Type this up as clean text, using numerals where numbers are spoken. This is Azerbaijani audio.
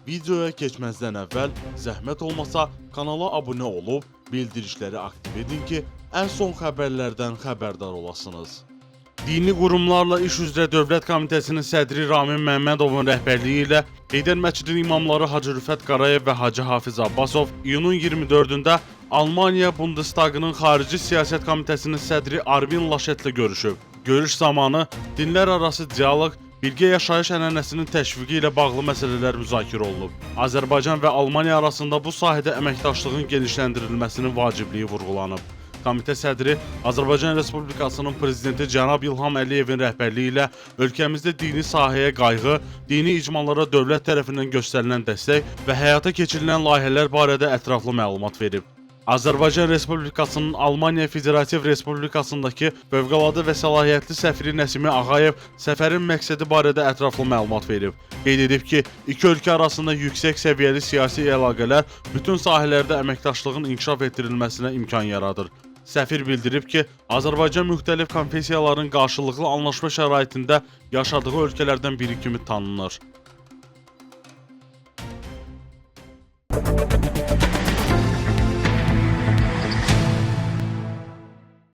Videoya keçməzdən əvvəl zəhmət olmasa kanala abunə olub bildirişləri aktiv edin ki, ən son xəbərlərdən xəbərdar olasınız. Dini qurumlarla iş üzrə Dövlət Komitəsinin sədri Ramin Məmmədovun rəhbərliyi ilə Heydər Məscidinin imamları Hacı Rüfət Qarayev və Hacı Hafiz Abbasov iyunun 24-də Almaniya Bundestagının Xarici Siyasət Komitəsinin sədri Armin Laşetlə görüşüb. Görüş zamanı dinlər arası dialoq, birgə yaşayış ənənəsinin təşviqi ilə bağlı məsələlər müzakirə olunub. Azərbaycan və Almaniya arasında bu sahədə əməkdaşlığın genişləndirilməsinin vacibliyi vurğulanıb. Komitə sədri Azərbaycan Respublikasının prezidenti cənab İlham Əliyevin rəhbərliyi ilə ölkəmizdə dini sahəyə qayğı, dini icmalara dövlət tərəfindən göstərilən dəstək və həyata keçirilən layihələr barədə ətraflı məlumat verib. Azərbaycan Respublikasının Almaniya Federativ Respublikasındakı fövqəladə və səlahiyyətli səfiri Nəsimi Ağayev səfərin məqsədi barədə ətraflı məlumat verib. Qeyd edib ki, iki ölkə arasında yüksək səviyyəli siyasi əlaqələr bütün sahələrdə əməkdaşlığın inkişaf etdirilməsinə imkan yaradır. Səfir bildirib ki, Azərbaycan müxtəlif konfessiyaların qarşılıqlı anlaşma şəraitində yaşadığı ölkələrdən biri kimi tanınır.